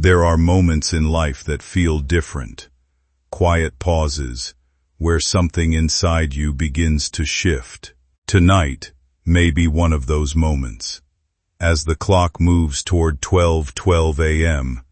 There are moments in life that feel different. Quiet pauses, where something inside you begins to shift. Tonight may be one of those moments. As the clock moves toward 12:12 a.m.,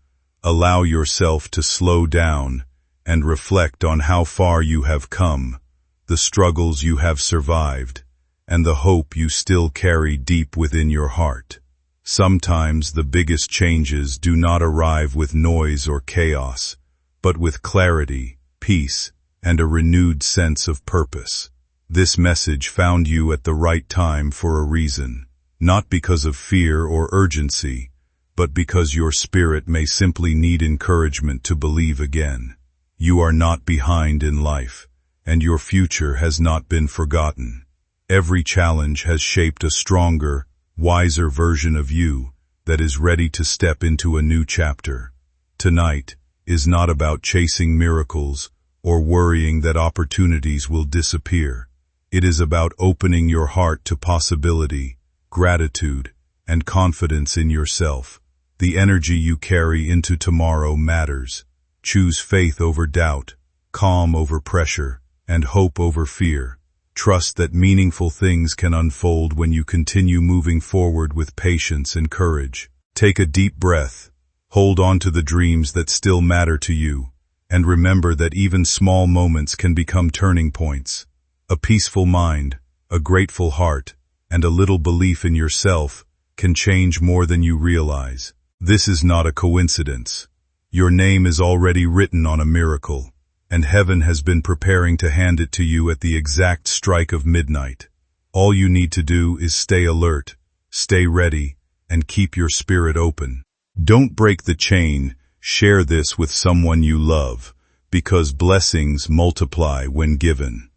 allow yourself to slow down and reflect on how far you have come, the struggles you have survived, and the hope you still carry deep within your heart. Sometimes the biggest changes do not arrive with noise or chaos, but with clarity, peace, and a renewed sense of purpose. This message found you at the right time for a reason, not because of fear or urgency, but because your spirit may simply need encouragement to believe again. You are not behind in life, and your future has not been forgotten. Every challenge has shaped a stronger, wiser version of you that is ready to step into a new chapter. Tonight is not about chasing miracles or worrying that opportunities will disappear. It is about opening your heart to possibility, gratitude, and confidence in yourself. The energy you carry into tomorrow matters. Choose faith over doubt, calm over pressure, and hope over fear. Trust that meaningful things can unfold when you continue moving forward with patience and courage. Take a deep breath, hold on to the dreams that still matter to you, and remember that even small moments can become turning points. A peaceful mind, a grateful heart, and a little belief in yourself can change more than you realize. This is not a coincidence. Your name is already written on a miracle, and heaven has been preparing to hand it to you at the exact strike of midnight. All you need to do is stay alert, stay ready, and keep your spirit open. Don't break the chain. Share this with someone you love, because blessings multiply when given.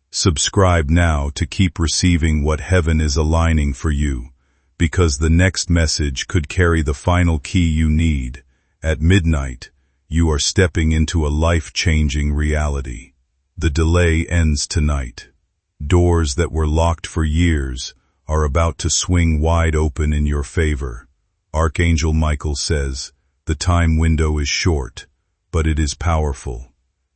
Subscribe now to keep receiving what heaven is aligning for you, because the next message could carry the final key you need. At midnight, you are stepping into a life-changing reality. The delay ends tonight. Doors that were locked for years are about to swing wide open in your favor. Archangel Michael says, the time window is short, but it is powerful.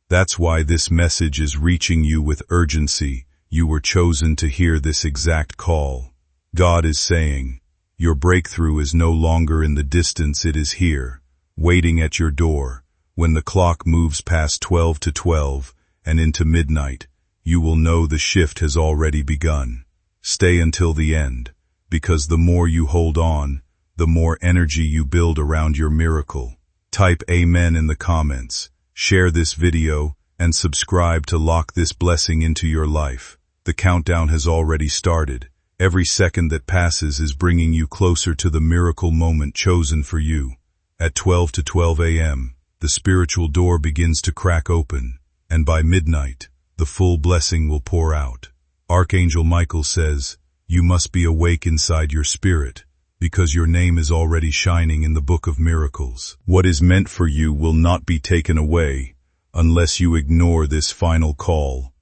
That's why this message is reaching you with urgency. You were chosen to hear this exact call. God is saying, your breakthrough is no longer in the distance, it is here, waiting at your door. When the clock moves past 12 to 12 and into midnight, you will know the shift has already begun. Stay until the end, because the more you hold on, the more energy you build around your miracle. Type Amen in the comments, share this video, and subscribe to lock this blessing into your life. The countdown has already started. Every second that passes is bringing you closer to the miracle moment chosen for you. At 12 to 12 a.m., the spiritual door begins to crack open, and by midnight, the full blessing will pour out. Archangel Michael says, you must be awake inside your spirit, because your name is already shining in the book of miracles. What is meant for you will not be taken away unless you ignore this final call.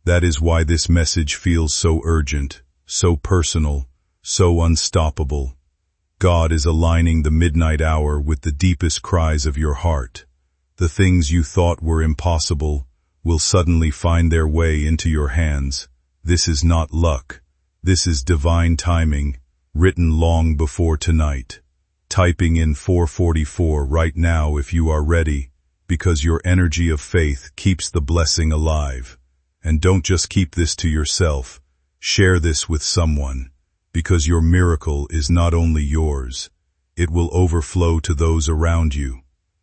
That is why this message feels so urgent, so personal, so unstoppable. God is aligning the midnight hour with the deepest cries of your heart. The things you thought were impossible will suddenly find their way into your hands. This is not luck. This is divine timing, written long before tonight. Typing in 444 right now if you are ready, because your energy of faith keeps the blessing alive. And don't just keep this to yourself. Share this with someone, because your miracle is not only yours, it will overflow to those around you.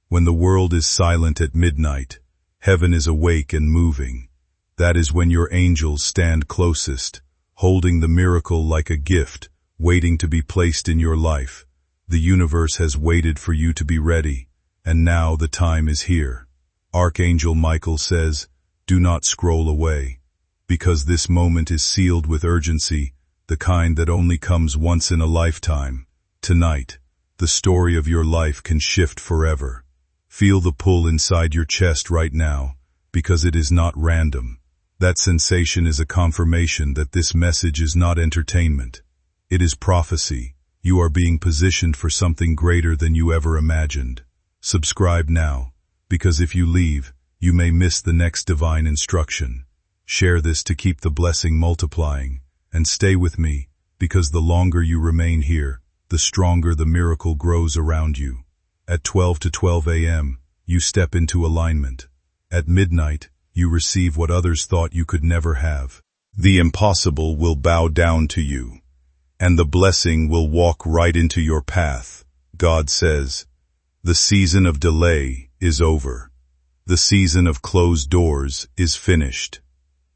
When the world is silent at midnight, heaven is awake and moving. That is when your angels stand closest, holding the miracle like a gift, waiting to be placed in your life. The universe has waited for you to be ready, and now the time is here. Archangel Michael says, do not scroll away, because this moment is sealed with urgency, the kind that only comes once in a lifetime. Tonight, the story of your life can shift forever. Feel the pull inside your chest right now, because it is not random. That sensation is a confirmation that this message is not entertainment. It is prophecy. You are being positioned for something greater than you ever imagined. Subscribe now, because if you leave, you may miss the next divine instruction. Share this to keep the blessing multiplying, and stay with me, because the longer you remain here, the stronger the miracle grows around you. At 12 to 12 a.m., you step into alignment. At midnight, you receive what others thought you could never have. The impossible will bow down to you, and the blessing will walk right into your path. God says, the season of delay is over. The season of closed doors is finished.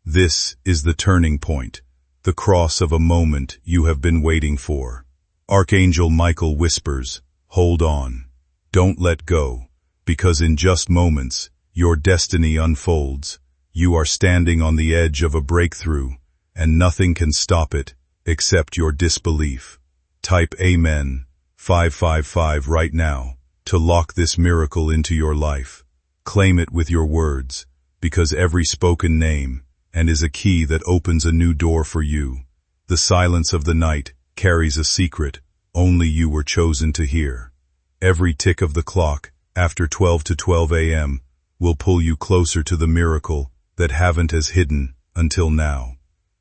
This is the turning point, the cross of a moment you have been waiting for. Archangel Michael whispers, hold on. Don't let go, because in just moments, your destiny unfolds. You are standing on the edge of a breakthrough, and nothing can stop it except your disbelief. Type Amen 555 right now to lock this miracle into your life. Claim it with your words, because every spoken name and is a key that opens a new door for you. The silence of the night carries a secret only you were chosen to hear. Every tick of the clock after 12 to 12 a.m. will pull you closer to the miracle that haven't as hidden until now.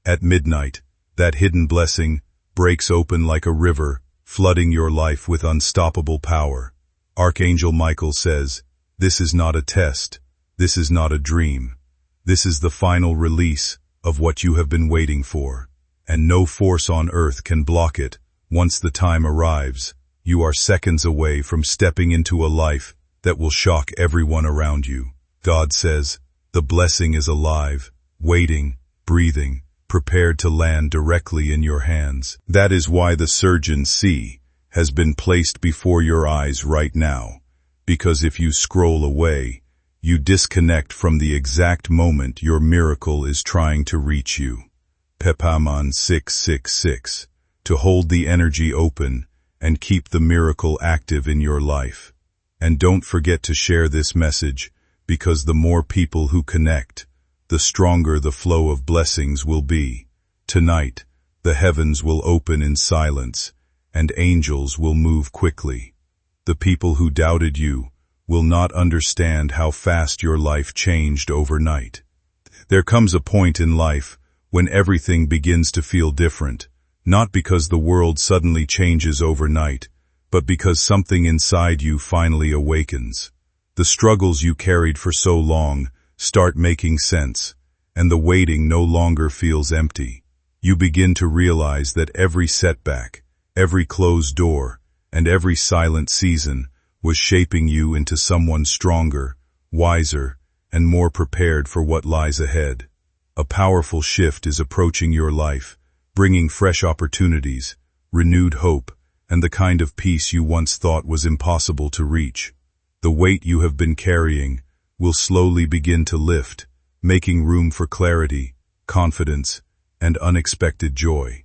At midnight, that hidden blessing breaks open like a river, flooding your life with unstoppable power. Archangel Michael says, this is not a test, this is not a dream. This is the final release of what you have been waiting for, and no force on earth can block it. Once the time arrives, you are seconds away from stepping into a life that will shock everyone around you. God says, the blessing is alive, waiting, breathing, prepared to land directly in your hands. That is why the Surgeon C has been placed before your eyes right now, because if you scroll away, you disconnect from the exact moment your miracle is trying to reach you. Pepaman 666, to hold the energy open and keep the miracle active in your life. And don't forget to share this message, because the more people who connect, the stronger the flow of blessings will be. Tonight, the heavens will open in silence, and angels will move quickly. The people who doubted you will not understand how fast your life changed overnight. There comes a point in life when everything begins to feel different, not because the world suddenly changes overnight, but because something inside you finally awakens. The struggles you carried for so long start making sense, and the waiting no longer feels empty. You begin to realize that every setback, every closed door, and every silent season was shaping you into someone stronger, wiser, and more prepared for what lies ahead. A powerful shift is approaching your life, bringing fresh opportunities, renewed hope, and the kind of peace you once thought was impossible to reach. The weight you have been carrying will slowly begin to lift, making room for clarity, confidence, and unexpected joy.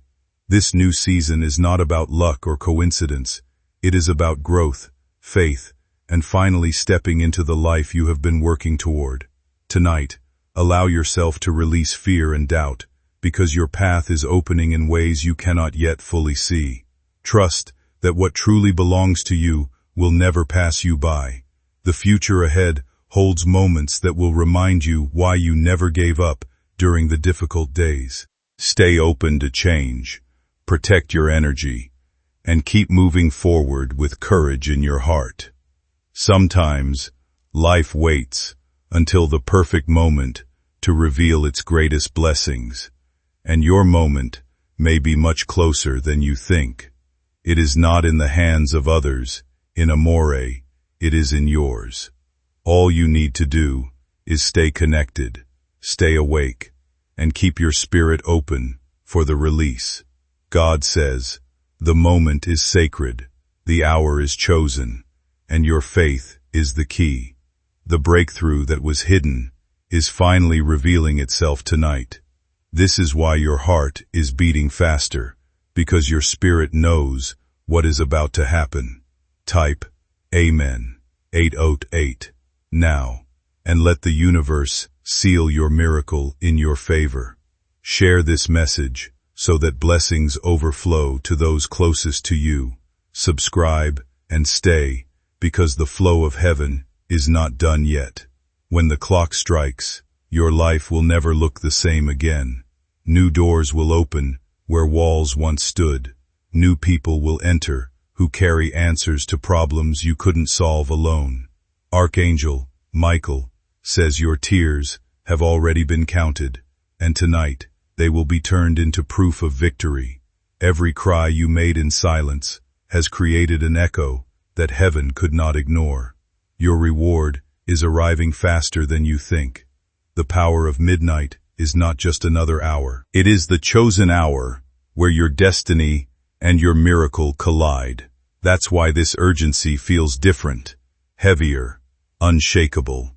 This new season is not about luck or coincidence. It is about growth, faith, and finally stepping into the life you have been working toward. Tonight, allow yourself to release fear and doubt, because your path is opening in ways you cannot yet fully see. Trust that what truly belongs to you will never pass you by. The future ahead holds moments that will remind you why you never gave up during the difficult days. Stay open to change, protect your energy, and keep moving forward with courage in your heart. Sometimes, life waits until the perfect moment to reveal its greatest blessings, and your moment may be much closer than you think. It is not in the hands of others, in amore, it is in yours. All you need to do is stay connected, stay awake, and keep your spirit open for the release. God says, the moment is sacred, the hour is chosen, and your faith is the key. The breakthrough that was hidden is finally revealing itself tonight. This is why your heart is beating faster, because your spirit knows what is about to happen. Type Amen 808 now, and let the universe seal your miracle in your favor. Share this message so that blessings overflow to those closest to you. Subscribe and stay, because the flow of heaven is not done yet. When the clock strikes, your life will never look the same again. New doors will open where walls once stood. New people will enter who carry answers to problems you couldn't solve alone. Archangel Michael says your tears have already been counted, and tonight they will be turned into proof of victory. Every cry you made in silence has created an echo that heaven could not ignore. Your reward is arriving faster than you think. The power of midnight is not just another hour. It is the chosen hour where your destiny and your miracle collide. That's why this urgency feels different, heavier, unshakable.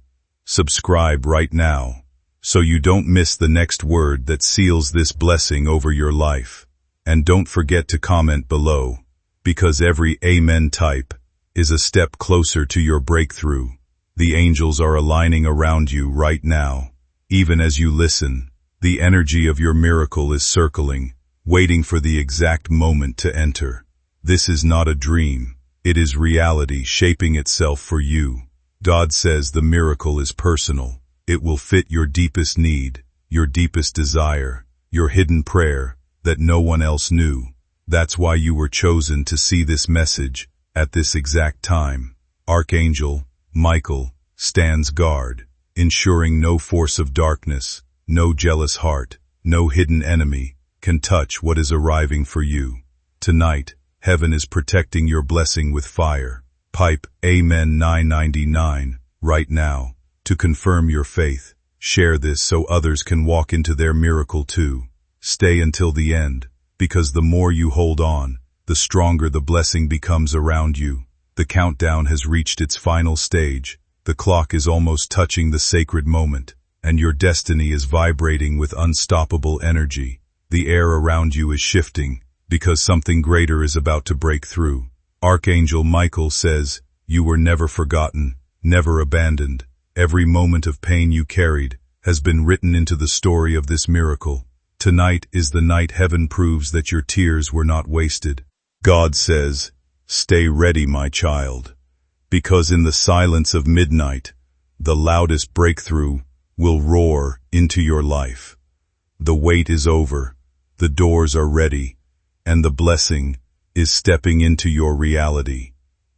Subscribe right now so you don't miss the next word that seals this blessing over your life. And don't forget to comment below, because every amen type is a step closer to your breakthrough. The angels are aligning around you right now. Even as you listen, the energy of your miracle is circling, waiting for the exact moment to enter. This is not a dream. It is reality shaping itself for you. God says the miracle is personal. It will fit your deepest need, your deepest desire, your hidden prayer that no one else knew. That's why you were chosen to see this message at this exact time. Archangel Michael stands guard, ensuring no force of darkness, no jealous heart, no hidden enemy can touch what is arriving for you. Tonight, heaven is protecting your blessing with fire. Pipe Amen 999 right now to confirm your faith. Share this so others can walk into their miracle too. Stay until the end, because the more you hold on, the stronger the blessing becomes around you. The countdown has reached its final stage. The clock is almost touching the sacred moment, and your destiny is vibrating with unstoppable energy. The air around you is shifting, because something greater is about to break through. Archangel Michael says, you were never forgotten, never abandoned. Every moment of pain you carried has been written into the story of this miracle. Tonight is the night heaven proves that your tears were not wasted. God says, stay ready, my child, because in the silence of midnight, the loudest breakthrough will roar into your life. The wait is over, the doors are ready, and the blessing is stepping into your reality.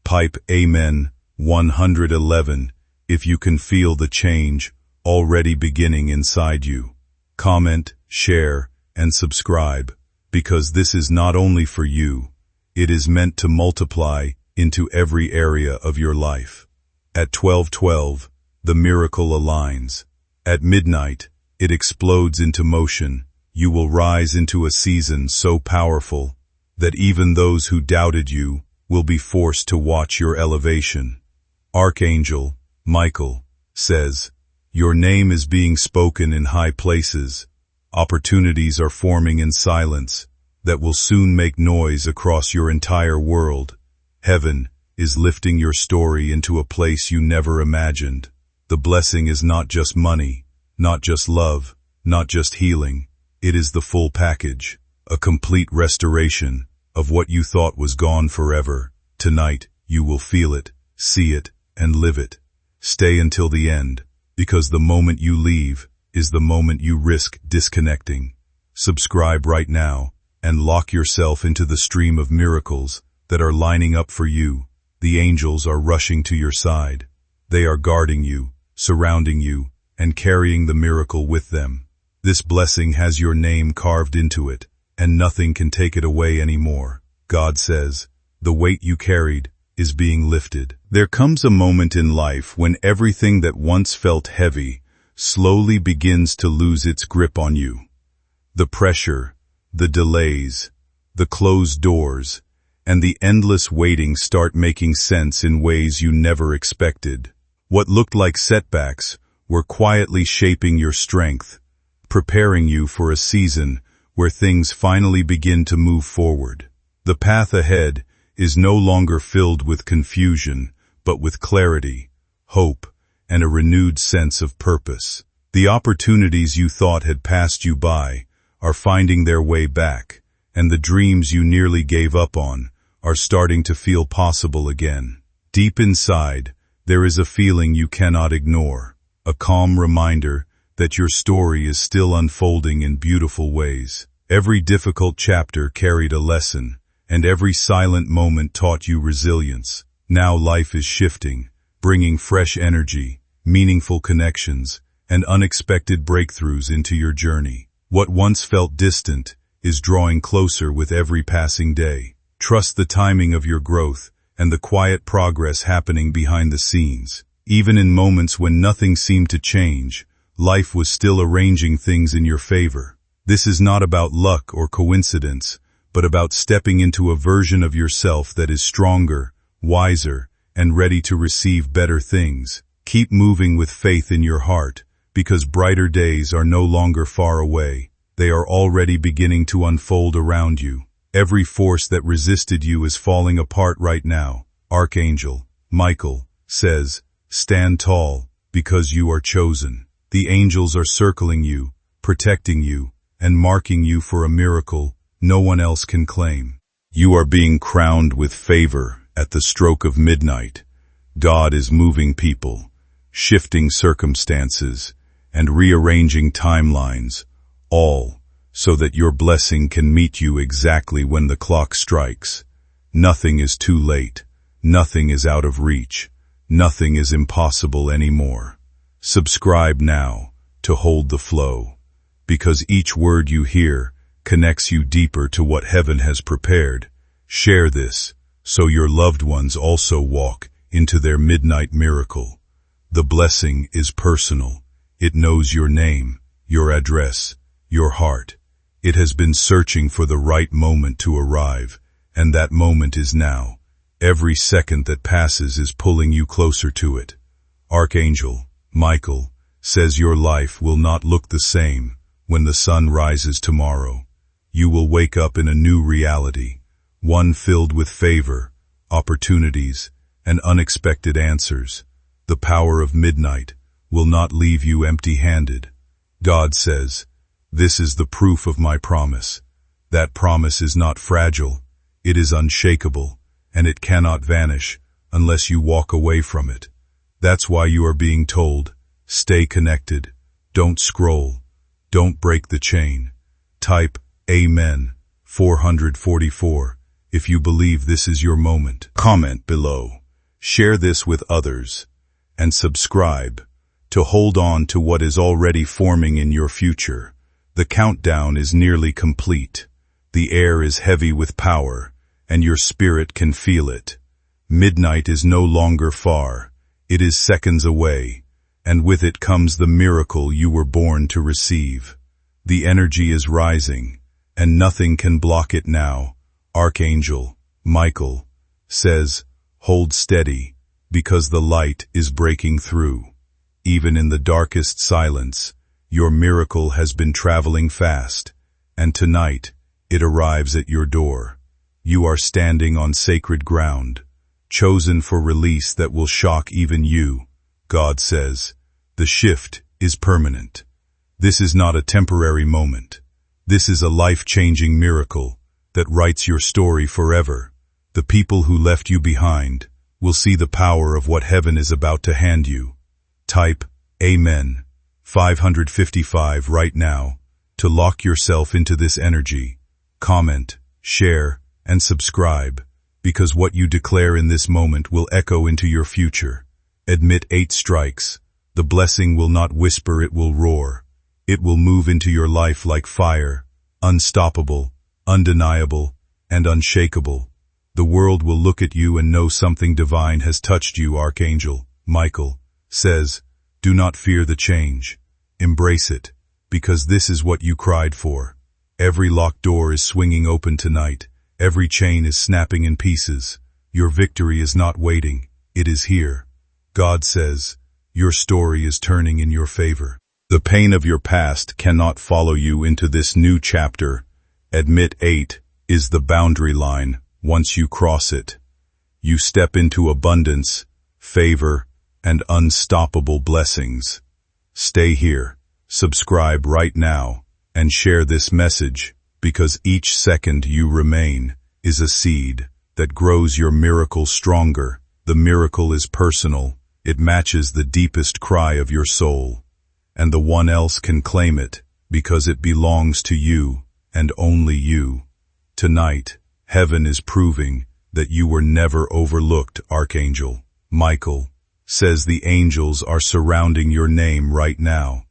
Pipe Amen 111 if you can feel the change already beginning inside you. Comment, share, and subscribe, because this is not only for you, it is meant to multiply into every area of your life. At 12:12, the miracle aligns. At midnight, it explodes into motion. You will rise into a season so powerful that even those who doubted you will be forced to watch your elevation. Archangel Michael says, your name is being spoken in high places. Opportunities are forming in silence that will soon make noise across your entire world. Heaven is lifting your story into a place you never imagined. The blessing is not just money, not just love, not just healing. It is the full package, a complete restoration of what you thought was gone forever. Tonight, you will feel it, see it, and live it. Stay until the end, because the moment you leave is the moment you risk disconnecting. Subscribe right now and lock yourself into the stream of miracles that are lining up for you. The angels are rushing to your side. They are guarding you, surrounding you, and carrying the miracle with them. This blessing has your name carved into it, and nothing can take it away anymore. God says, the weight you carried is being lifted. There comes a moment in life when everything that once felt heavy slowly begins to lose its grip on you. The pressure, the delays, the closed doors, and the endless waiting start making sense in ways you never expected. What looked like setbacks were quietly shaping your strength, preparing you for a season where things finally begin to move forward. The path ahead is no longer filled with confusion, but with clarity, hope, and a renewed sense of purpose. The opportunities you thought had passed you by are finding their way back, and the dreams you nearly gave up on are starting to feel possible again. Deep inside, there is a feeling you cannot ignore, a calm reminder that your story is still unfolding in beautiful ways. Every difficult chapter carried a lesson, and every silent moment taught you resilience. Now life is shifting, bringing fresh energy, meaningful connections, and unexpected breakthroughs into your journey. What once felt distant is drawing closer with every passing day. Trust the timing of your growth and the quiet progress happening behind the scenes. Even in moments when nothing seemed to change, life was still arranging things in your favor. This is not about luck or coincidence, but about stepping into a version of yourself that is stronger, wiser, and ready to receive better things. Keep moving with faith in your heart, because brighter days are no longer far away. They are already beginning to unfold around you. Every force that resisted you is falling apart right now. Archangel Michael says, stand tall, because you are chosen. The angels are circling you, protecting you, and marking you for a miracle no one else can claim. You are being crowned with favor at the stroke of midnight. God is moving people, shifting circumstances, and rearranging timelines, all so that your blessing can meet you exactly when the clock strikes. Nothing is too late. Nothing is out of reach. Nothing is impossible anymore. Subscribe now to hold the flow, because each word you hear connects you deeper to what heaven has prepared. Share this so your loved ones also walk into their midnight miracle. The blessing is personal. It knows your name, your address, your heart. It has been searching for the right moment to arrive, and that moment is now. Every second that passes is pulling you closer to it. Archangel Michael says your life will not look the same when the sun rises tomorrow. You will wake up in a new reality, one filled with favor, opportunities, and unexpected answers. The power of midnight will not leave you empty-handed. God says, this is the proof of my promise. That promise is not fragile, it is unshakable, and it cannot vanish unless you walk away from it. That's why you are being told, stay connected, don't scroll, don't break the chain. Type Amen 444 if you believe this is your moment. Comment below, share this with others, and subscribe to hold on to what is already forming in your future. The countdown is nearly complete. The air is heavy with power, and your spirit can feel it. Midnight is no longer far. It is seconds away, and with it comes the miracle you were born to receive. The energy is rising, and nothing can block it now. Archangel Michael says, hold steady, because the light is breaking through. Even in the darkest silence, your miracle has been traveling fast, and tonight it arrives at your door. You are standing on sacred ground, chosen for release that will shock even you. God says, the shift is permanent. This is not a temporary moment. This is a life-changing miracle that writes your story forever. The people who left you behind will see the power of what heaven is about to hand you. Type Amen 555 right now to lock yourself into this energy. Comment, share, and subscribe, because what you declare in this moment will echo into your future. Admit 8 strikes. The blessing will not whisper, it will roar. It will move into your life like fire, unstoppable, undeniable, and unshakable. The world will look at you and know something divine has touched you. Archangel Michael says, do not fear the change. Embrace it, because this is what you cried for. Every locked door is swinging open tonight. Every chain is snapping in pieces. Your victory is not waiting. It is here. God says, your story is turning in your favor. The pain of your past cannot follow you into this new chapter. Admit 8 is the boundary line. Once you cross it, you step into abundance, favor, and unstoppable blessings. Stay here, subscribe right now, and share this message, because each second you remain is a seed that grows your miracle stronger The miracle is personal. It matches the deepest cry of your soul. And the one else can claim it, because it belongs to you, and only you. Tonight, heaven is proving that you were never overlooked, Archangel Michael says the angels are surrounding your name right now.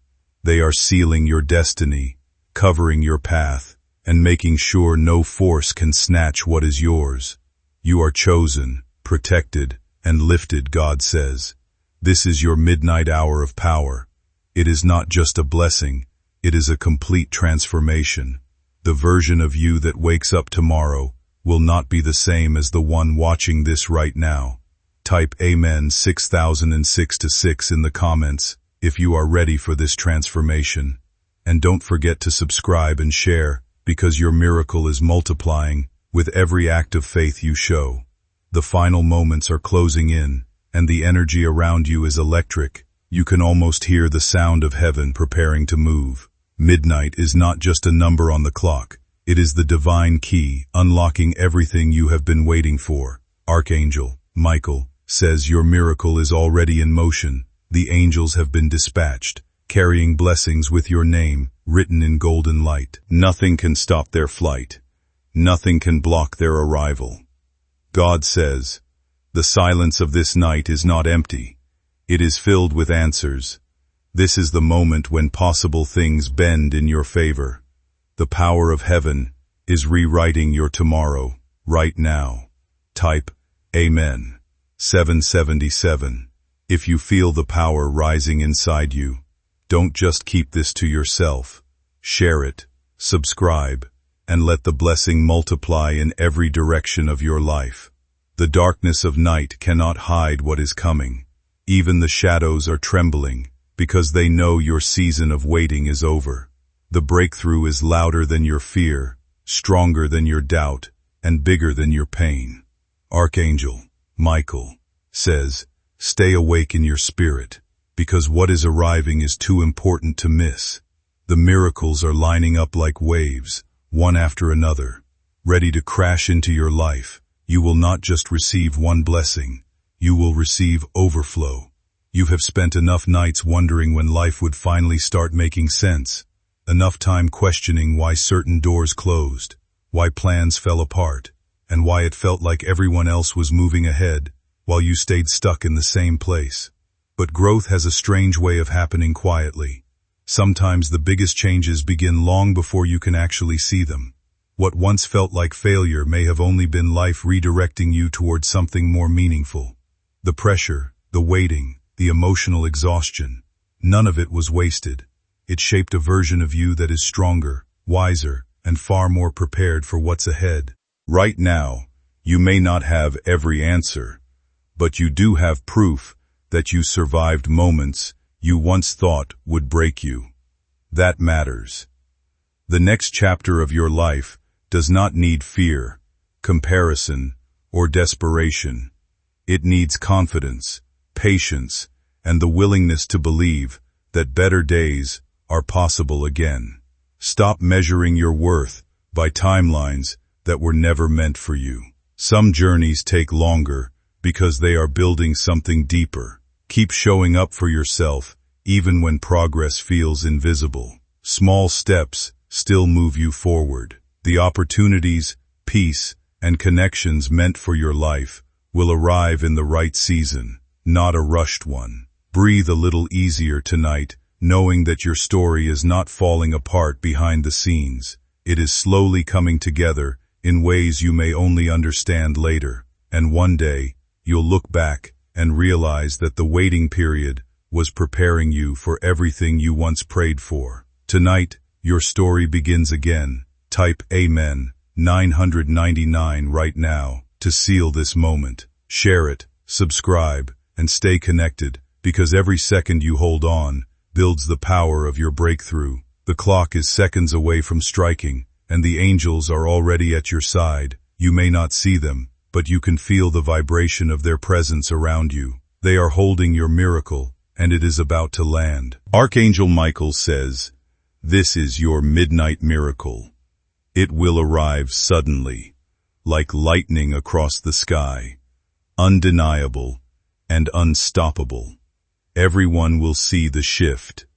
They are sealing your destiny, covering your path, and making sure no force can snatch what is yours. You are chosen, protected, and lifted, God says. This is your midnight hour of power. It is not just a blessing, it is a complete transformation. The version of you that wakes up tomorrow will not be the same as the one watching this right now. Type Amen 6006 to 6 in the comments if you are ready for this transformation. And don't forget to subscribe and share, because your miracle is multiplying with every act of faith you show. The final moments are closing in, and the energy around you is electric. You can almost hear the sound of heaven preparing to move. Midnight is not just a number on the clock. It is the divine key, unlocking everything you have been waiting for. Archangel Michael says your miracle is already in motion. The angels have been dispatched, carrying blessings with your name written in golden light. Nothing can stop their flight. Nothing can block their arrival. God says, the silence of this night is not empty. It is filled with answers. This is the moment when possible things bend in your favor. The power of heaven is rewriting your tomorrow right now. Type Amen 777. If you feel the power rising inside you, don't just keep this to yourself. Share it, subscribe, and let the blessing multiply in every direction of your life. The darkness of night cannot hide what is coming. Even the shadows are trembling, because they know your season of waiting is over. The breakthrough is louder than your fear, stronger than your doubt, and bigger than your pain. Archangel Michael says, stay awake in your spirit, because what is arriving is too important to miss. The miracles are lining up like waves, one after another, ready to crash into your life. You will not just receive one blessing, you will receive overflow. You have spent enough nights wondering when life would finally start making sense, enough time questioning why certain doors closed, why plans fell apart, and why it felt like everyone else was moving ahead while you stayed stuck in the same place. But growth has a strange way of happening quietly. Sometimes the biggest changes begin long before you can actually see them. What once felt like failure may have only been life redirecting you towards something more meaningful. The pressure, the waiting, the emotional exhaustion, none of it was wasted. It shaped a version of you that is stronger, wiser, and far more prepared for what's ahead. Right now, you may not have every answer, but you do have proof that you survived moments you once thought would break you. That matters. The next chapter of your life does not need fear, comparison, or desperation. It needs confidence, patience, and the willingness to believe that better days are possible again. Stop measuring your worth by timelines that were never meant for you. Some journeys take longer because they are building something deeper. Keep showing up for yourself even when progress feels invisible. Small steps still move you forward. The opportunities, peace, and connections meant for your life will arrive in the right season, not a rushed one. Breathe a little easier tonight, knowing that your story is not falling apart behind the scenes. It is slowly coming together in ways you may only understand later, and one day, you'll look back and realize that the waiting period was preparing you for everything you once prayed for. Tonight, your story begins again. Type Amen 999 right now to seal this moment. Share it, subscribe, and stay connected, because every second you hold on builds the power of your breakthrough. The clock is seconds away from striking, and the angels are already at your side. You may not see them, but you can feel the vibration of their presence around you. They are holding your miracle, and it is about to land. Archangel Michael says, this is your midnight miracle. It will arrive suddenly, like lightning across the sky, undeniable, and unstoppable. Everyone will see the shift,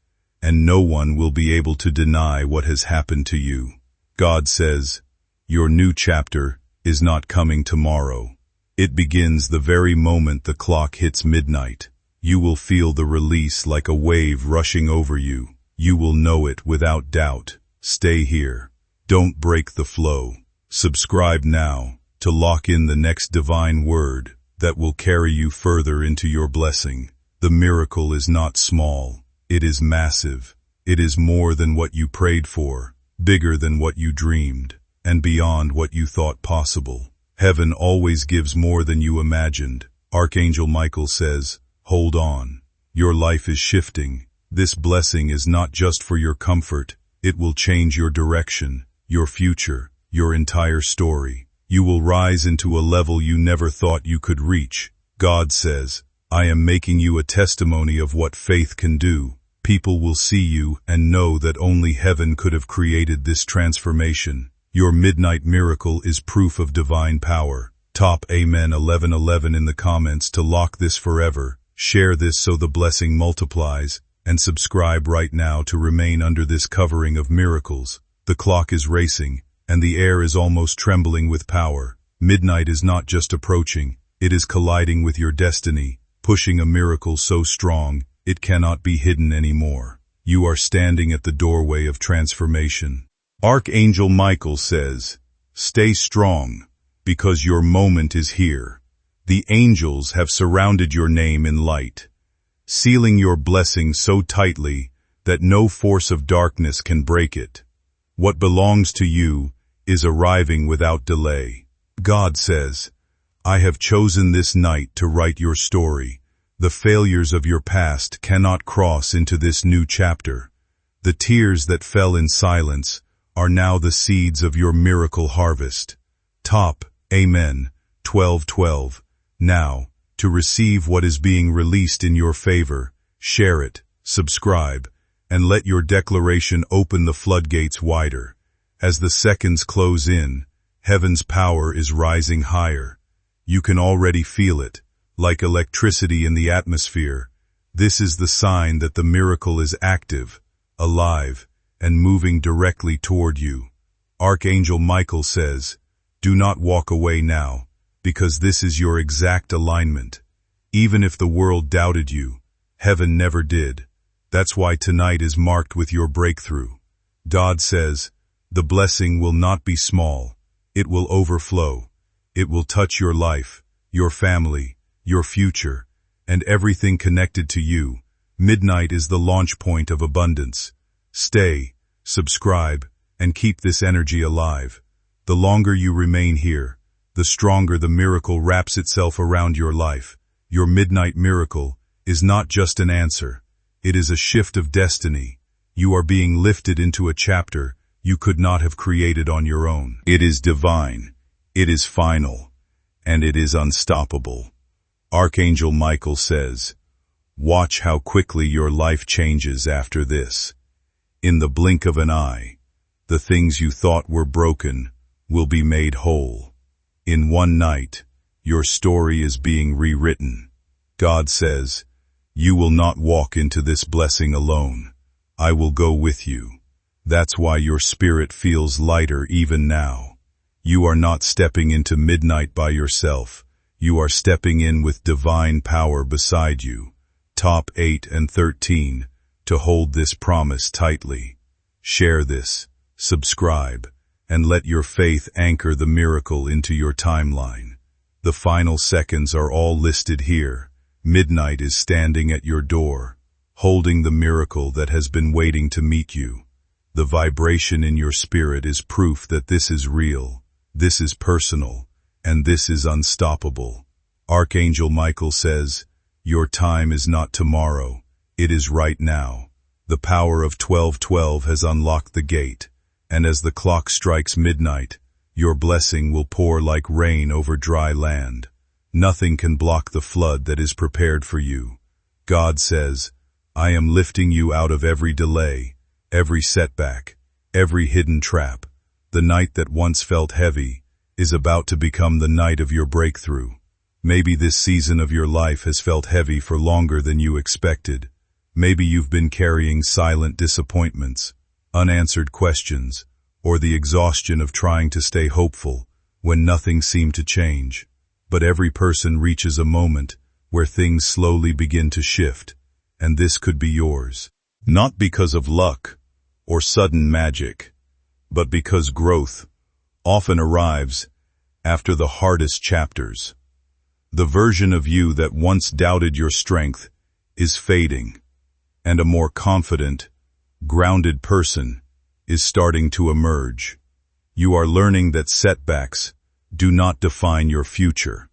and no one will be able to deny what has happened to you. God says, your new chapter is not coming tomorrow. It begins the very moment the clock hits midnight. You will feel the release like a wave rushing over you. You will know it without doubt. Stay here. Don't break the flow. Subscribe now to lock in the next divine word that will carry you further into your blessing. The miracle is not small. It is massive. It is more than what you prayed for, bigger than what you dreamed, and beyond what you thought possible. Heaven always gives more than you imagined. Archangel Michael says, hold on. Your life is shifting. This blessing is not just for your comfort. It will change your direction, your future, your entire story. You will rise into a level you never thought you could reach. God says, I am making you a testimony of what faith can do. People will see you and know that only heaven could have created this transformation. Your midnight miracle is proof of divine power. Top Amen 1111 in the comments to lock this forever. Share this so the blessing multiplies, and subscribe right now to remain under this covering of miracles. The clock is racing, and the air is almost trembling with power. Midnight is not just approaching, it is colliding with your destiny, pushing a miracle so strong, it cannot be hidden anymore. You are standing at the doorway of transformation. Archangel Michael says, stay strong, because your moment is here. The angels have surrounded your name in light, sealing your blessing so tightly that no force of darkness can break it. What belongs to you is arriving without delay. God says, I have chosen this night to write your story. The failures of your past cannot cross into this new chapter. The tears that fell in silence are now the seeds of your miracle harvest. Top Amen 1212. Now, to receive what is being released in your favor, share it, subscribe, and let your declaration open the floodgates wider. As the seconds close in, heaven's power is rising higher. You can already feel it, like electricity in the atmosphere. This is the sign that the miracle is active, alive, and moving directly toward you. Archangel Michael says, do not walk away now, because this is your exact alignment. Even if the world doubted you, heaven never did. That's why tonight is marked with your breakthrough. God says, the blessing will not be small. It will overflow. It will touch your life, your family, your future, and everything connected to you. Midnight is the launch point of abundance. Stay, subscribe, and keep this energy alive. The longer you remain here, the stronger the miracle wraps itself around your life. Your midnight miracle is not just an answer. It is a shift of destiny. You are being lifted into a chapter you could not have created on your own. It is divine, it is final, and it is unstoppable. Archangel Michael says, watch how quickly your life changes after this. In the blink of an eye, the things you thought were broken will be made whole. In one night, your story is being rewritten. God says, you will not walk into this blessing alone. I will go with you. That's why your spirit feels lighter even now. You are not stepping into midnight by yourself. You are stepping in with divine power beside you. Top 8 and 13, to hold this promise tightly. Share this, subscribe, and let your faith anchor the miracle into your timeline. The final seconds are all listed here. Midnight is standing at your door, holding the miracle that has been waiting to meet you. The vibration in your spirit is proof that this is real, this is personal, and this is unstoppable. Archangel Michael says, your time is not tomorrow, it is right now. The power of 1212 has unlocked the gate, and as the clock strikes midnight, your blessing will pour like rain over dry land. Nothing can block the flood that is prepared for you. God says, I am lifting you out of every delay, every setback, every hidden trap. The night that once felt heavy is about to become the night of your breakthrough. Maybe this season of your life has felt heavy for longer than you expected. Maybe you've been carrying silent disappointments, unanswered questions, or the exhaustion of trying to stay hopeful when nothing seemed to change. But every person reaches a moment where things slowly begin to shift, and this could be yours. Not because of luck or sudden magic, but because growth often arrives after the hardest chapters. The version of you that once doubted your strength is fading, and a more confident, grounded person is starting to emerge. You are learning that setbacks do not define your future,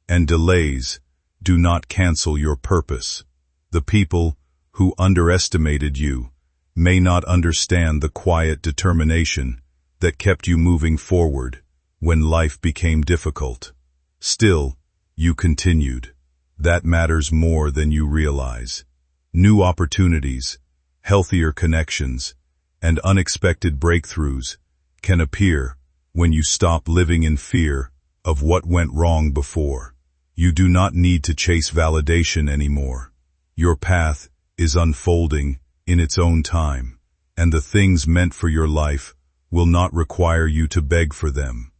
and delays do not cancel your purpose. The people who underestimated you may not understand the quiet determination that kept you moving forward when life became difficult. Still, you continued. That matters more than you realize. New opportunities, healthier connections, and unexpected breakthroughs can appear when you stop living in fear of what went wrong before. You do not need to chase validation anymore. Your path is unfolding in its own time, and the things meant for your life will not require you to beg for them.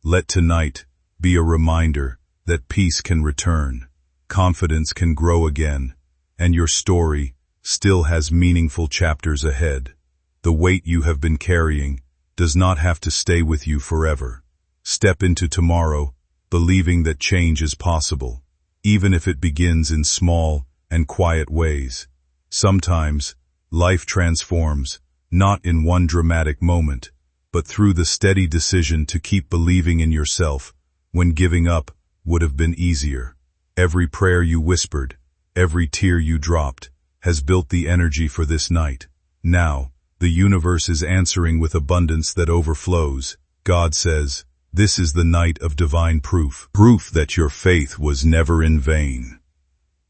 Let tonight be a reminder that peace can return, confidence can grow again, and your story still has meaningful chapters ahead. The weight you have been carrying does not have to stay with you forever. Step into tomorrow believing that change is possible, even if it begins in small and quiet ways. Sometimes, life transforms, not in one dramatic moment, but through the steady decision to keep believing in yourself when giving up would have been easier. Every prayer you whispered, every tear you dropped, has built the energy for this night. Now, the universe is answering with abundance that overflows. God says, this is the night of divine proof. Proof that your faith was never in vain.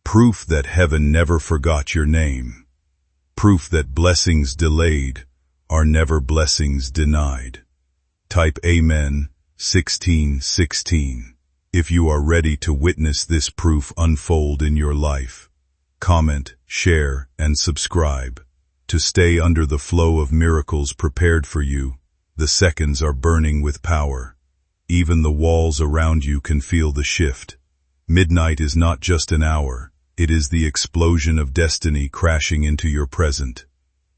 Proof that heaven never forgot your name. Proof that blessings delayed are never blessings denied. Type Amen 1616 if you are ready to witness this proof unfold in your life. Comment, share, and subscribe to stay under the flow of miracles prepared for you. The seconds are burning with power. Even the walls around you can feel the shift. Midnight is not just an hour, it is the explosion of destiny crashing into your present.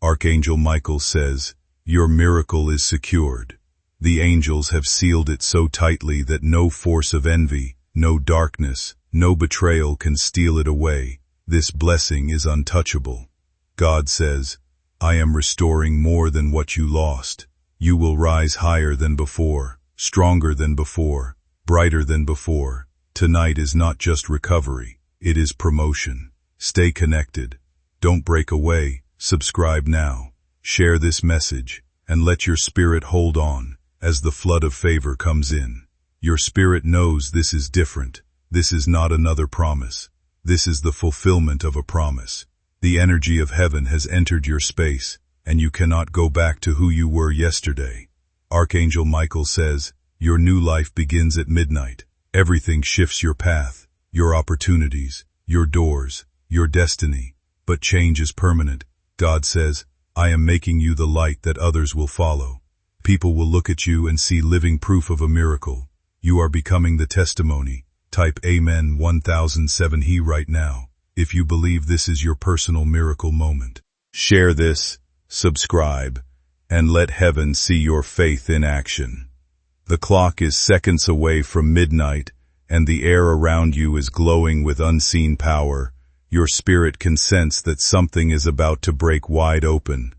Archangel Michael says, your miracle is secured. The angels have sealed it so tightly that no force of envy, no darkness, no betrayal can steal it away. This blessing is untouchable. God says, I am restoring more than what you lost. You will rise higher than before, stronger than before, brighter than before. Tonight is not just recovery, it is promotion. Stay connected. Don't break away. Subscribe now. Share this message, and let your spirit hold on as the flood of favor comes in. Your spirit knows this is different. This is not another promise. This is the fulfillment of a promise. The energy of heaven has entered your space, and you cannot go back to who you were yesterday. Archangel Michael says, your new life begins at midnight. Everything shifts your path, your opportunities, your doors, your destiny. But change is permanent. God says, I am making you the light that others will follow. People will look at you and see living proof of a miracle. You are becoming the testimony. Type Amen 1007 he right now if you believe this is your personal miracle moment. Share this, subscribe, and let heaven see your faith in action. The clock is seconds away from midnight, and the air around you is glowing with unseen power. Your spirit can sense that something is about to break wide open.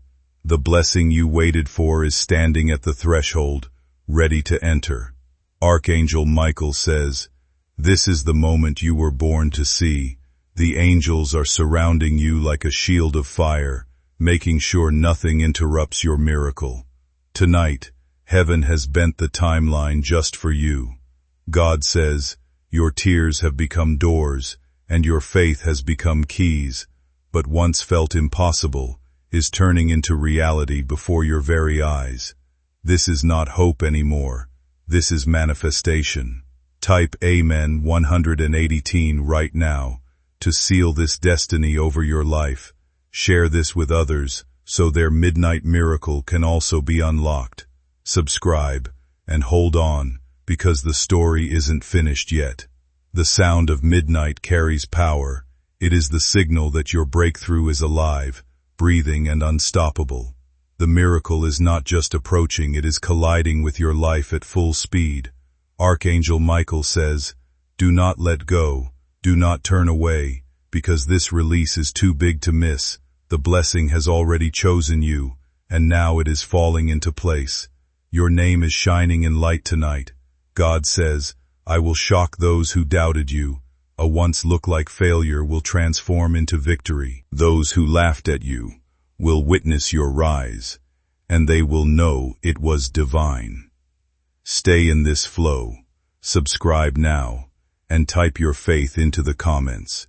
The blessing you waited for is standing at the threshold, ready to enter. Archangel Michael says, this is the moment you were born to see. The angels are surrounding you like a shield of fire, making sure nothing interrupts your miracle. Tonight, heaven has bent the timeline just for you. God says, your tears have become doors, and your faith has become keys, but once felt impossible, is turning into reality before your very eyes. This is not hope anymore. This is manifestation. Type Amen 118 right now to seal this destiny over your life. Share this with others so their midnight miracle can also be unlocked. Subscribe and hold on, because the story isn't finished yet. The sound of midnight carries power. It is the signal that your breakthrough is alive, breathing, and unstoppable. The miracle is not just approaching, it is colliding with your life at full speed. Archangel Michael says, "Do not let go, do not turn away, because this release is too big to miss. The blessing has already chosen you, and now it is falling into place. Your name is shining in light tonight." God says, "I will shock those who doubted you. A once look-like failure will transform into victory. Those who laughed at you will witness your rise, and they will know it was divine." Stay in this flow. Subscribe now, and type your faith into the comments.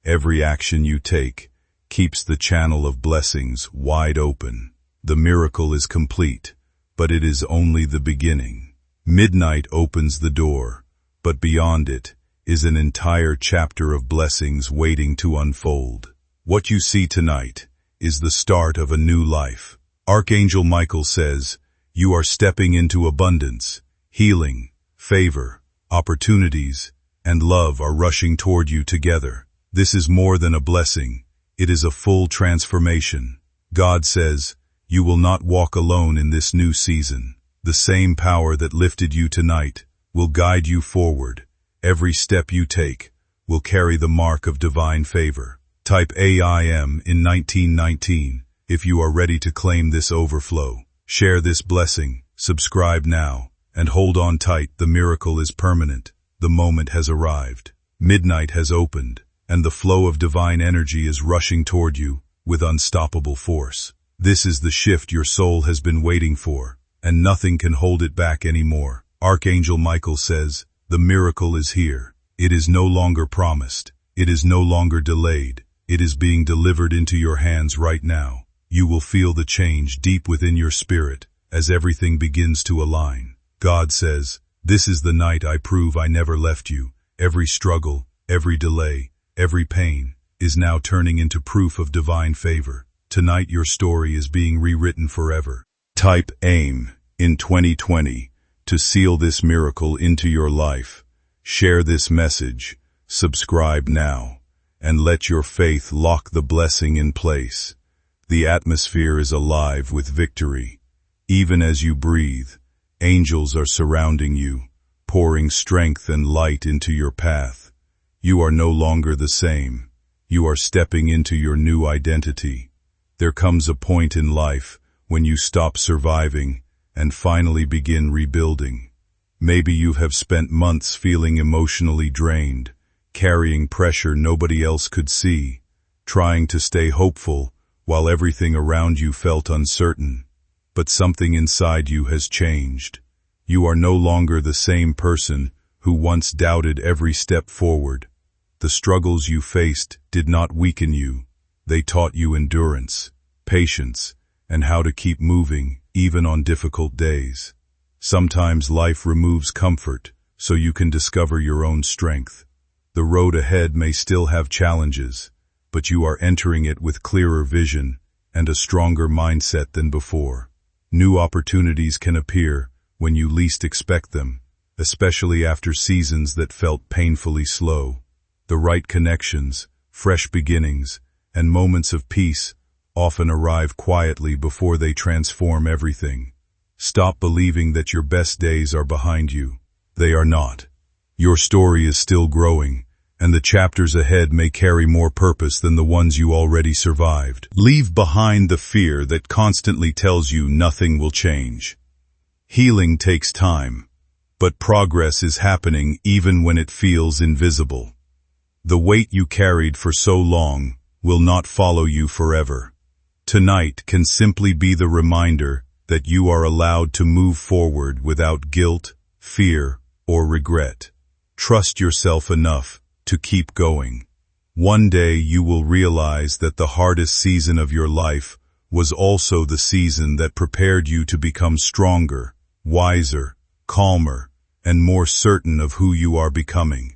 Every action you take keeps the channel of blessings wide open. The miracle is complete, but it is only the beginning. Midnight opens the door, but beyond it is an entire chapter of blessings waiting to unfold. What you see tonight is the start of a new life. Archangel Michael says, "You are stepping into abundance. Healing, favor, opportunities, and love are rushing toward you together. This is more than a blessing. It is a full transformation." God says, "You will not walk alone in this new season. The same power that lifted you tonight will guide you forward. Every step you take will carry the mark of divine favor." Type AIM in 1919 if you are ready to claim this overflow. Share this blessing, subscribe now, and hold on tight. The miracle is permanent. The moment has arrived. Midnight has opened, and the flow of divine energy is rushing toward you with unstoppable force. This is the shift your soul has been waiting for, and nothing can hold it back anymore. Archangel Michael says, "The miracle is here. It is no longer promised. It is no longer delayed. It is being delivered into your hands right now." You will feel the change deep within your spirit as everything begins to align. God says, "This is the night I prove I never left you." Every struggle, every delay, every pain is now turning into proof of divine favor. Tonight your story is being rewritten forever. Type AIM in 2020 to seal this miracle into your life. Share this message, subscribe now, and let your faith lock the blessing in place. The atmosphere is alive with victory. Even as you breathe, angels are surrounding you, pouring strength and light into your path. You are no longer the same. You are stepping into your new identity. There comes a point in life when you stop surviving and finally begin rebuilding. Maybe you have spent months feeling emotionally drained, carrying pressure nobody else could see, trying to stay hopeful while everything around you felt uncertain. But something inside you has changed. You are no longer the same person who once doubted every step forward. The struggles you faced did not weaken you. They taught you endurance, patience, and how to keep moving even on difficult days. Sometimes life removes comfort so you can discover your own strength. The road ahead may still have challenges, but you are entering it with clearer vision and a stronger mindset than before. New opportunities can appear when you least expect them, especially after seasons that felt painfully slow. The right connections, fresh beginnings, and moments of peace often arrive quietly before they transform everything. Stop believing that your best days are behind you. They are not. Your story is still growing, and the chapters ahead may carry more purpose than the ones you already survived. Leave behind the fear that constantly tells you nothing will change. Healing takes time, but progress is happening even when it feels invisible. The weight you carried for so long will not follow you forever. Tonight can simply be the reminder that you are allowed to move forward without guilt, fear, or regret. Trust yourself enough to keep going. One day you will realize that the hardest season of your life was also the season that prepared you to become stronger, wiser, calmer, and more certain of who you are becoming.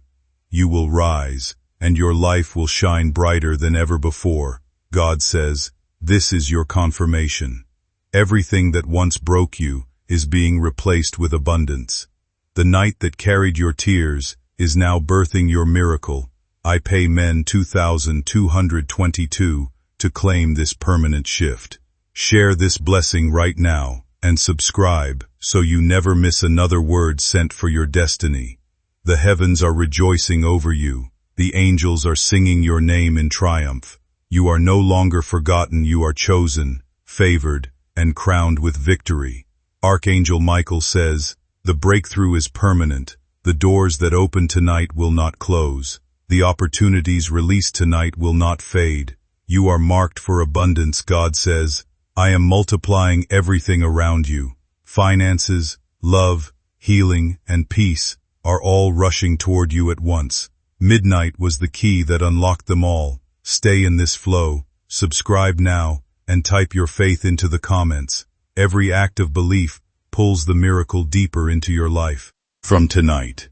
You will rise, and your life will shine brighter than ever before. God says, this is your confirmation. Everything that once broke you is being replaced with abundance. The night that carried your tears is now birthing your miracle. I pay men 2,222 to claim this permanent shift. Share this blessing right now and subscribe so you never miss another word sent for your destiny. The heavens are rejoicing over you. The angels are singing your name in triumph. You are no longer forgotten. You are chosen, favored, and crowned with victory. Archangel Michael says, the breakthrough is permanent. The doors that open tonight will not close. The opportunities released tonight will not fade. You are marked for abundance. God says, I am multiplying everything around you. Finances, love, healing, and peace are all rushing toward you at once. Midnight was the key that unlocked them all. Stay in this flow, subscribe now, and type your faith into the comments. Every act of belief pulls the miracle deeper into your life. From tonight,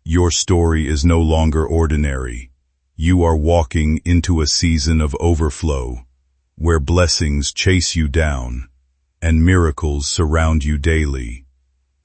your story is no longer ordinary. You are walking into a season of overflow, where blessings chase you down, and miracles surround you daily.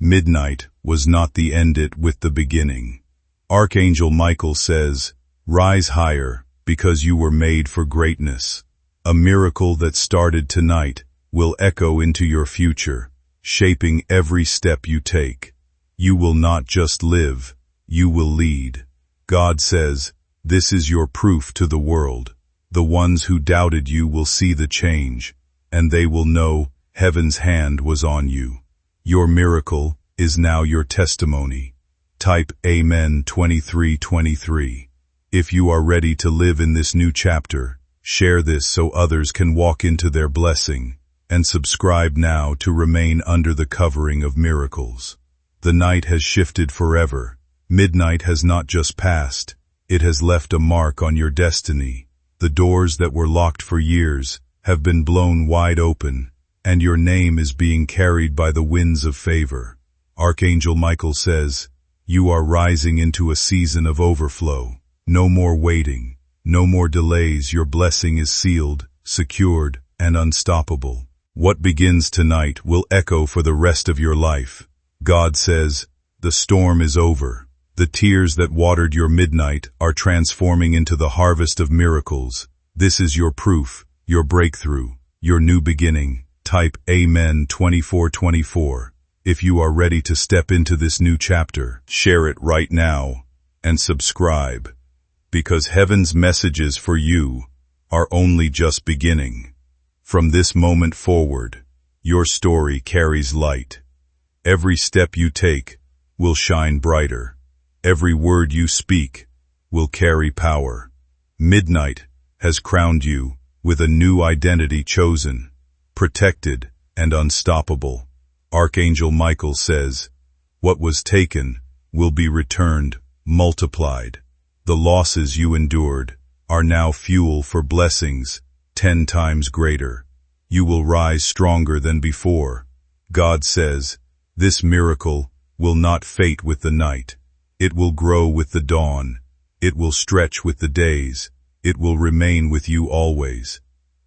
Midnight was not the end, it with the beginning. Archangel Michael says, rise higher, because you were made for greatness. A miracle that started tonight will echo into your future, shaping every step you take. You will not just live, you will lead. God says, this is your proof to the world. The ones who doubted you will see the change, and they will know heaven's hand was on you. Your miracle is now your testimony. Type Amen 2323. If you are ready to live in this new chapter, share this so others can walk into their blessing, and subscribe now to remain under the covering of miracles. The night has shifted forever. Midnight has not just passed, it has left a mark on your destiny. The doors that were locked for years have been blown wide open, and your name is being carried by the winds of favor. Archangel Michael says, you are rising into a season of overflow. No more waiting, no more delays. Your blessing is sealed, secured, and unstoppable. What begins tonight will echo for the rest of your life. God says, the storm is over. The tears that watered your midnight are transforming into the harvest of miracles. This is your proof, your breakthrough, your new beginning. Type Amen 2424. If you are ready to step into this new chapter, share it right now and subscribe, because heaven's messages for you are only just beginning. From this moment forward, your story carries light. Every step you take will shine brighter. Every word you speak will carry power. Midnight has crowned you with a new identity, chosen, protected, and unstoppable. Archangel Michael says, what was taken will be returned, multiplied. The losses you endured are now fuel for blessings 10 times greater. You will rise stronger than before. God says, this miracle will not fade with the night. It will grow with the dawn. It will stretch with the days. It will remain with you always.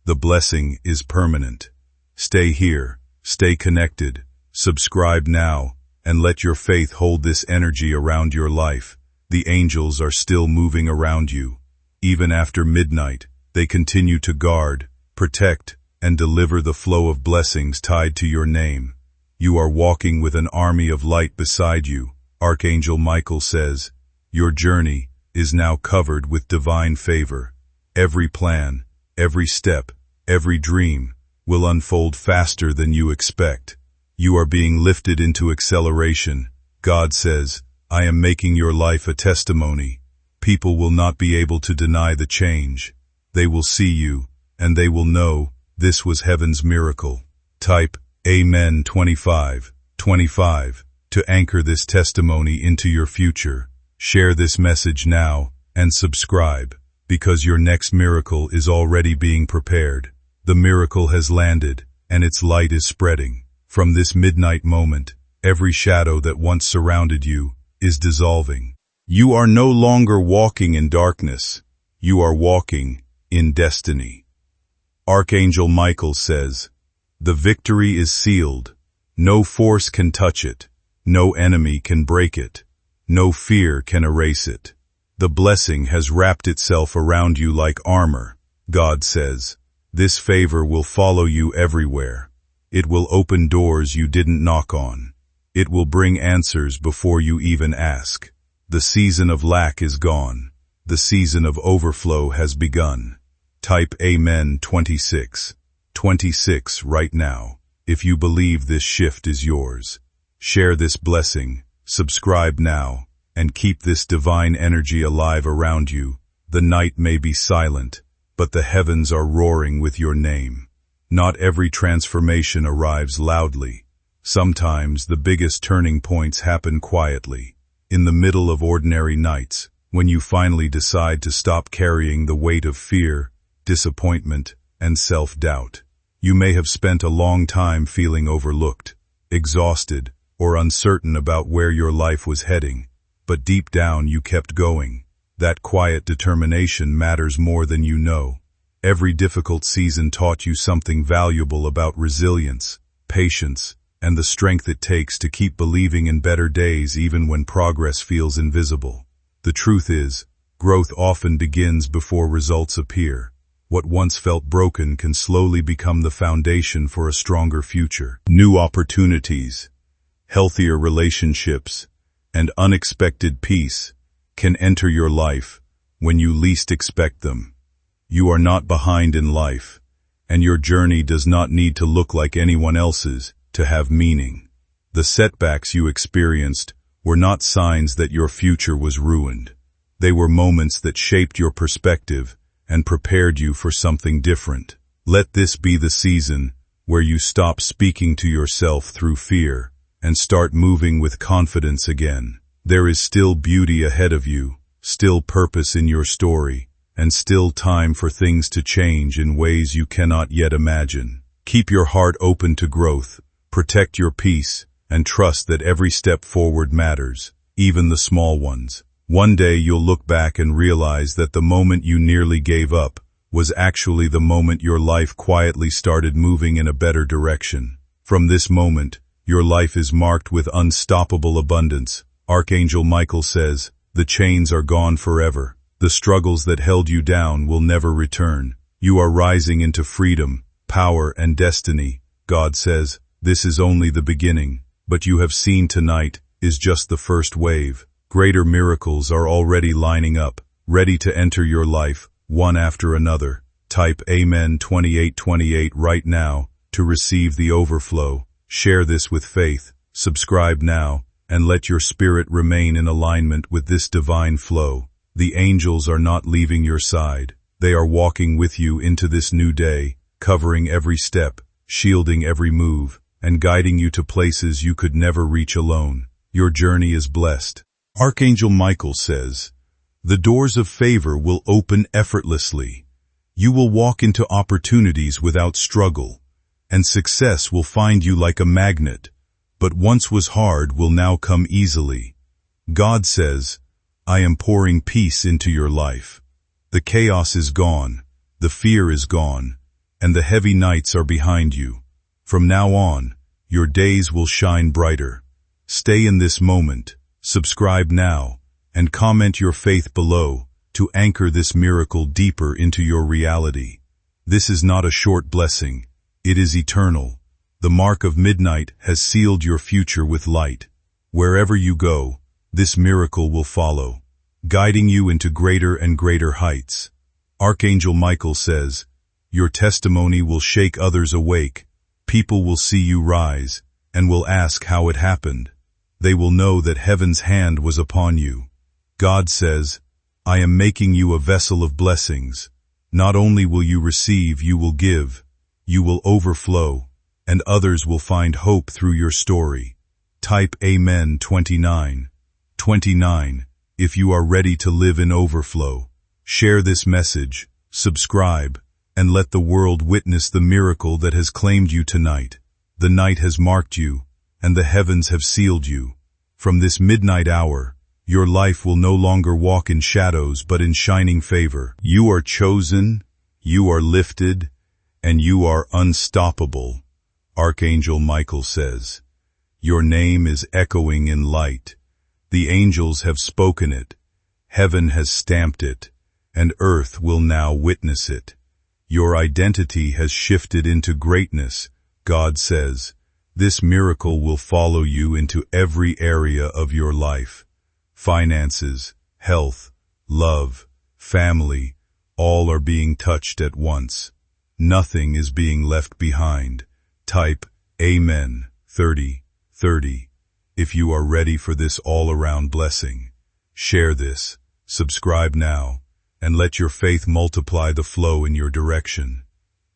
The blessing is permanent. Stay here, stay connected, subscribe now, and let your faith hold this energy around your life. The angels are still moving around you. Even after midnight, they continue to guard, protect, and deliver the flow of blessings tied to your name. You are walking with an army of light beside you. Archangel Michael says, your journey is now covered with divine favor. Every plan, every step, every dream will unfold faster than you expect. You are being lifted into acceleration. God says, I am making your life a testimony. People will not be able to deny the change. They will see you, and they will know this was heaven's miracle. Type Amen 2525 to anchor this testimony into your future. Share this message now and subscribe, because your next miracle is already being prepared. The miracle has landed, and its light is spreading. From this midnight moment, Every shadow that once surrounded you is dissolving. You are no longer walking in darkness. You are walking in destiny. Archangel Michael says, "The victory is sealed. No force can touch it. No enemy can break it. No fear can erase it. The blessing has wrapped itself around you like armor." God says, "This favor will follow you everywhere. It will open doors you didn't knock on. It will bring answers before you even ask. The season of lack is gone. The season of overflow has begun." Type Amen 26. 26 right now, if you believe this shift is yours. Share this blessing, subscribe now, and keep this divine energy alive around you. The night may be silent, but the heavens are roaring with your name. Not every transformation arrives loudly. Sometimes the biggest turning points happen quietly, in the middle of ordinary nights, when you finally decide to stop carrying the weight of fear, disappointment, and self-doubt. You may have spent a long time feeling overlooked, exhausted, or uncertain about where your life was heading, but deep down you kept going. That quiet determination matters more than you know. Every difficult season taught you something valuable about resilience, patience, and the strength it takes to keep believing in better days even when progress feels invisible. The truth is, growth often begins before results appear. What once felt broken can slowly become the foundation for a stronger future. New opportunities, healthier relationships, and unexpected peace can enter your life when you least expect them. You are not behind in life, and your journey does not need to look like anyone else's to have meaning. The setbacks you experienced were not signs that your future was ruined. They were moments that shaped your perspective and prepared you for something different. Let this be the season where you stop speaking to yourself through fear and start moving with confidence again. There is still beauty ahead of you, still purpose in your story, and still time for things to change in ways you cannot yet imagine. Keep your heart open to growth, protect your peace, and trust that every step forward matters, even the small ones. One day you'll look back and realize that the moment you nearly gave up was actually the moment your life quietly started moving in a better direction. From this moment, your life is marked with unstoppable abundance. Archangel Michael says, "The chains are gone forever. The struggles that held you down will never return. You are rising into freedom, power, and destiny." God says, "This is only the beginning. But you have seen tonight is just the first wave. Greater miracles are already lining up, ready to enter your life, one after another." Type Amen 2828 right now to receive the overflow. Share this with faith, subscribe now, and let your spirit remain in alignment with this divine flow. The angels are not leaving your side. They are walking with you into this new day, covering every step, shielding every move, and guiding you to places you could never reach alone. Your journey is blessed. Archangel Michael says, "The doors of favor will open effortlessly. You will walk into opportunities without struggle, and success will find you like a magnet. But once was hard will now come easily." God says, "I am pouring peace into your life. The chaos is gone, the fear is gone, and the heavy nights are behind you. From now on, your days will shine brighter." Stay in this moment, subscribe now, and comment your faith below to anchor this miracle deeper into your reality. This is not a short blessing, it is eternal. The mark of midnight has sealed your future with light. Wherever you go, this miracle will follow, guiding you into greater and greater heights. Archangel Michael says, "Your testimony will shake others awake. People will see you rise, and will ask how it happened. They will know that heaven's hand was upon you." God says, "I am making you a vessel of blessings. Not only will you receive, you will give. You will overflow, and others will find hope through your story." Type Amen 29. 29. If you are ready to live in overflow, share this message, subscribe, and let the world witness the miracle that has claimed you tonight. The night has marked you, and the heavens have sealed you. From this midnight hour, your life will no longer walk in shadows but in shining favor. You are chosen, you are lifted, and you are unstoppable. Archangel Michael says, your name is echoing in light. The angels have spoken it, heaven has stamped it, and earth will now witness it. Your identity has shifted into greatness, God says. This miracle will follow you into every area of your life. Finances, health, love, family, all are being touched at once. Nothing is being left behind. Type Amen 3030 if you are ready for this all-around blessing. Share this, subscribe now, and let your faith multiply the flow in your direction.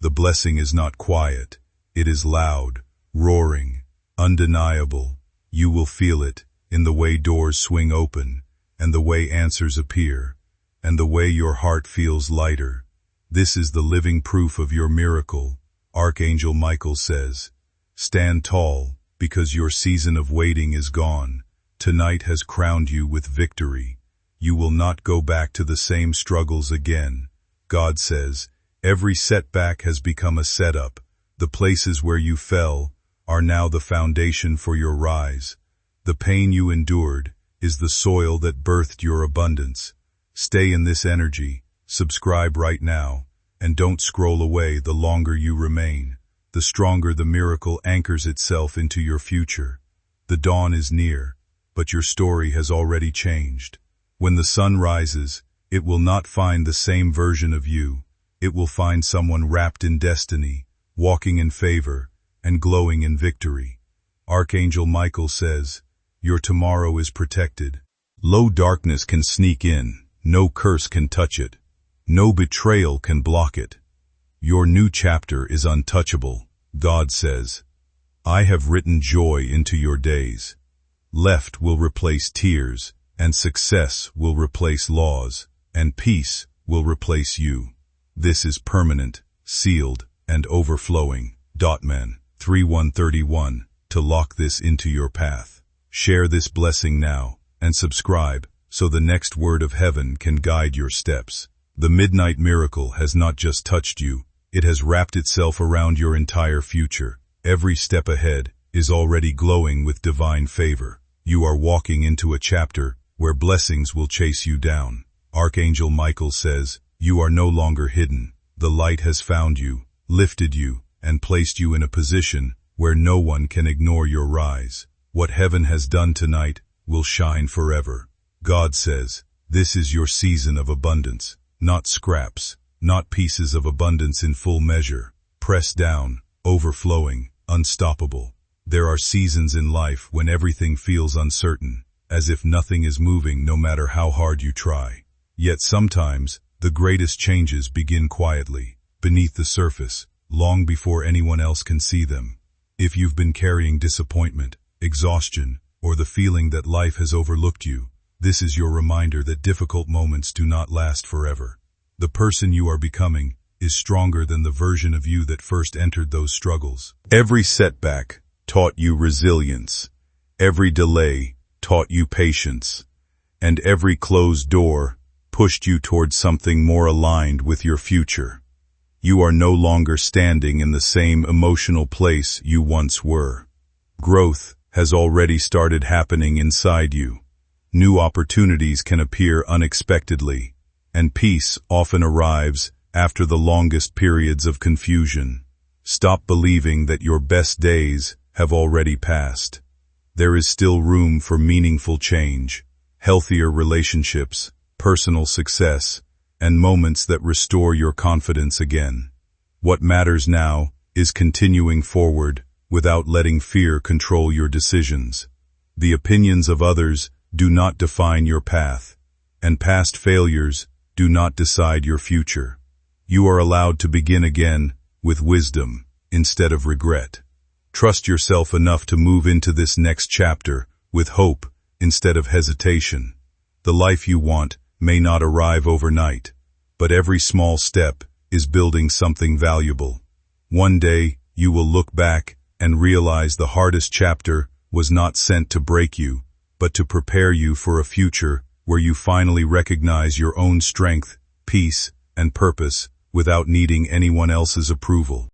The blessing is not quiet, it is loud, roaring, undeniable. You will feel it in the way doors swing open, and the way answers appear, and the way your heart feels lighter. This is the living proof of your miracle. Archangel Michael says, stand tall, because your season of waiting is gone. Tonight has crowned you with victory. You will not go back to the same struggles again. God says, every setback has become a setup. The places where you fell are now the foundation for your rise. The pain you endured is the soil that birthed your abundance. Stay in this energy, subscribe right now, and don't scroll away. The longer you remain, the stronger the miracle anchors itself into your future. The dawn is near, but your story has already changed. When the sun rises, it will not find the same version of you. It will find someone wrapped in destiny, walking in favor, and glowing in victory. Archangel Michael says, your tomorrow is protected. Low darkness can sneak in, no curse can touch it, no betrayal can block it. Your new chapter is untouchable. God says, I have written joy into your days. Left will replace tears, and success will replace laws, and peace will replace you. This is permanent, sealed, and overflowing. Man 3131 to lock this into your path. Share this blessing now, and subscribe, so the next word of heaven can guide your steps. The midnight miracle has not just touched you, it has wrapped itself around your entire future. Every step ahead is already glowing with divine favor. You are walking into a chapter where blessings will chase you down. Archangel Michael says, you are no longer hidden. The light has found you, lifted you, and placed you in a position where no one can ignore your rise. What heaven has done tonight will shine forever. God says, this is your season of abundance, not scraps, not pieces of abundance in full measure, pressed down, overflowing, unstoppable. There are seasons in life when everything feels uncertain, as if nothing is moving no matter how hard you try. Yet sometimes, the greatest changes begin quietly, beneath the surface, long before anyone else can see them. If you've been carrying disappointment, exhaustion, or the feeling that life has overlooked you, this is your reminder that difficult moments do not last forever. The person you are becoming is stronger than the version of you that first entered those struggles. Every setback taught you resilience. Every delay taught you patience. And every closed door pushed you towards something more aligned with your future. You are no longer standing in the same emotional place you once were. Growth has already started happening inside you. New opportunities can appear unexpectedly, and peace often arrives after the longest periods of confusion. Stop believing that your best days have already passed. There is still room for meaningful change, healthier relationships, personal success, and moments that restore your confidence again. What matters now is continuing forward without letting fear control your decisions. The opinions of others do not define your path, and past failures do not decide your future. You are allowed to begin again with wisdom instead of regret. Trust yourself enough to move into this next chapter with hope instead of hesitation. The life you want may not arrive overnight, but every small step is building something valuable. One day, you will look back and realize the hardest chapter was not sent to break you, but to prepare you for a future where you finally recognize your own strength, peace, and purpose without needing anyone else's approval.